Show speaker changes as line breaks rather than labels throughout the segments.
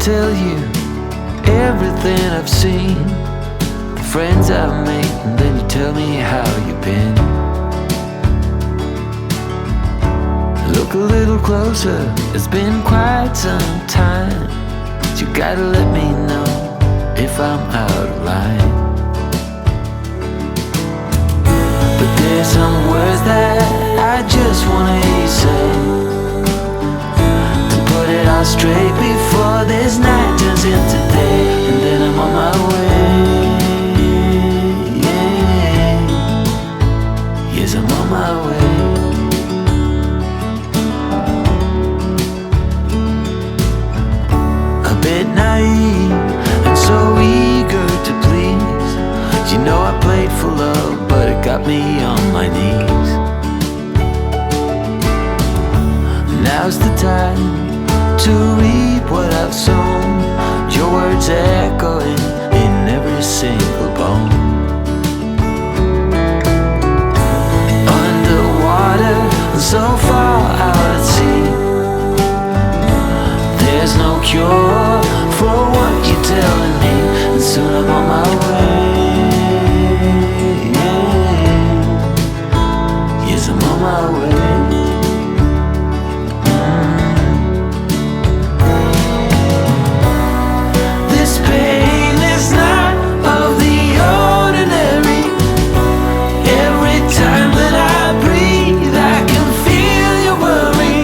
tell you everything I've seen, the friends I've made, and then you tell me how you've been. Look a little closer, it's been quite some time. You gotta let me know if I'm out of line. But there's some words that I just wanna hear you say, to put it all straight before this night turns into day, and then I'm on my way. Yes, I'm on my way. A bit naive and so eager to please. You know I played for love, but it got me on my knees. Now's the time to reap what I've sown, your words echoing in every single bone. Underwater and so far out at sea, there's no cure for what you're telling me, and soon I'm on my way. Yes, I'm on my way. This pain is not of the ordinary. Every time that I breathe, I can feel your worry.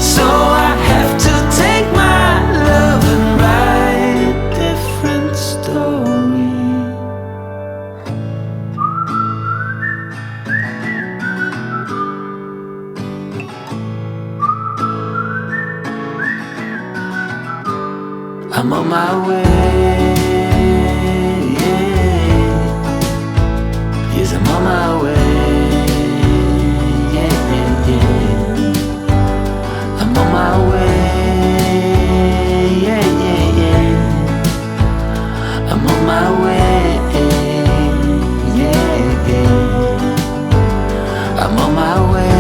So I have to take my love and write a different story. I'm on my way. Yes, I'm on my way. I'm on my way. I'm on my way. I'm on my way.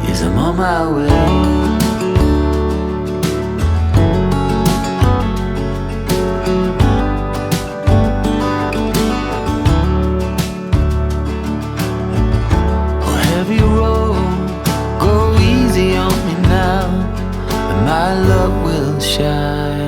Yes, I'm on my way. Heavy road, go easy on me now, and my love will shine.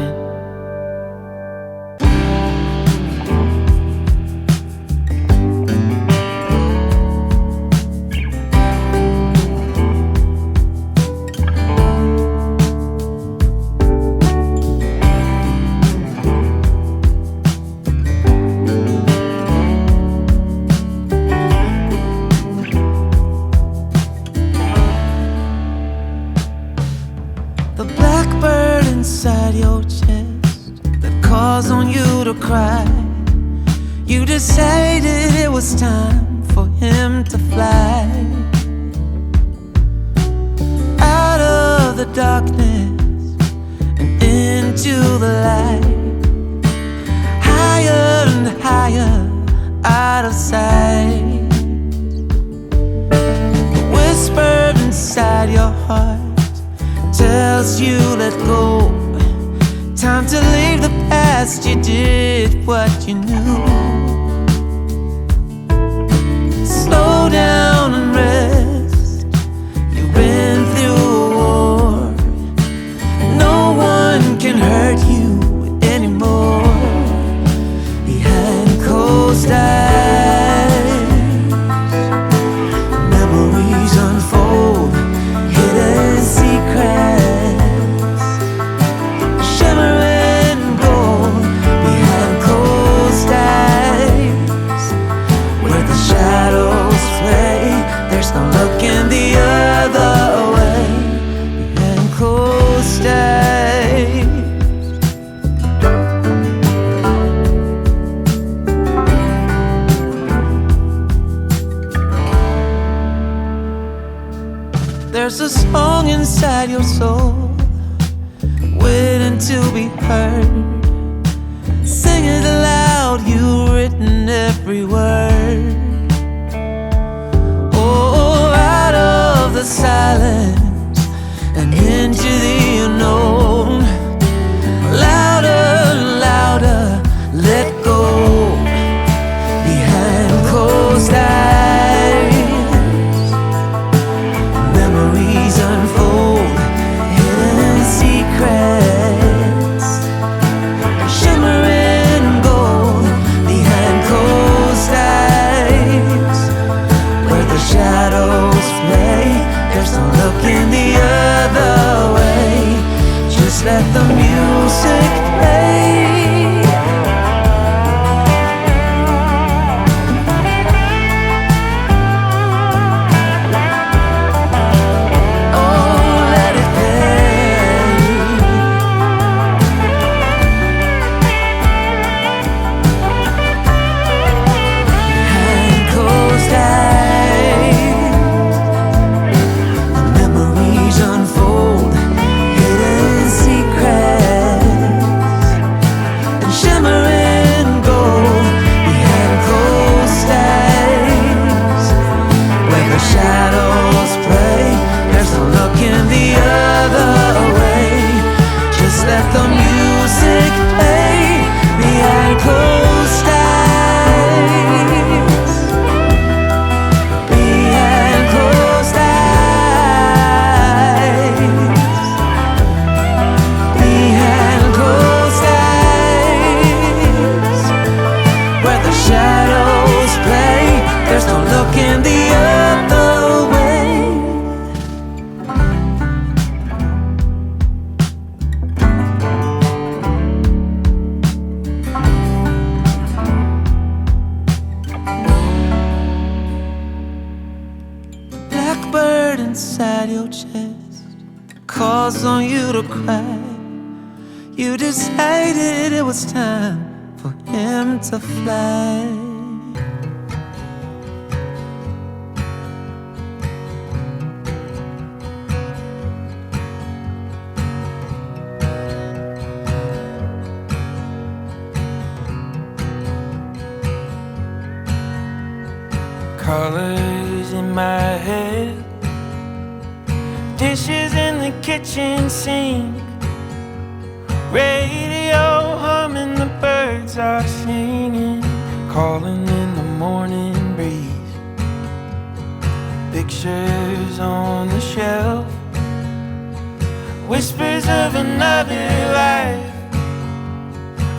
The blackbird inside your chest that calls on you to cry. You decided it was time for him to fly out of the darkness and into the light, higher and higher out of sight. The whisper inside your heart tells you let go. Time to leave the past. You did what you knew. Slow down and rest. You've been through a war. No one can hurt you anymore. Behind closed eyes, memories unfold. Hidden secrets, shimmering gold behind closed eyes, where the shadows play. There's no looking the other way. Behind closed eyes. There's a song inside your soul, waiting to be heard. Sing it aloud, you've written every word. Oh, out of the silence, inside your chest, calls on you to cry. You decided it was time for him to fly.
Colors in my head, dishes in the kitchen sink, radio humming, the birds are singing, calling in the morning breeze. Pictures on the shelf, whispers of another life,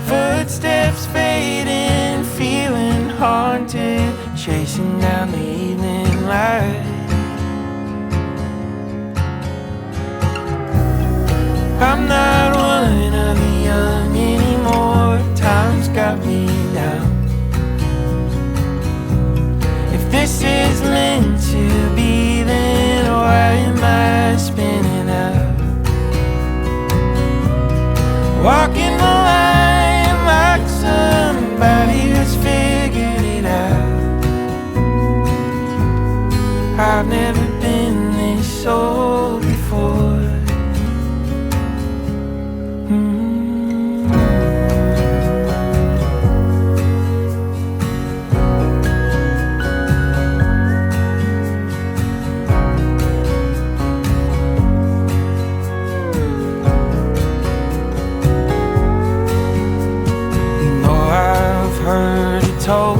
footsteps fading, feeling haunted, chasing down the evening light. I'm not one of the young anymore, time's got me down. If this is meant to be, then why am I spinning out? Walking the line like somebody who's figured it out. I've never been this old before. Told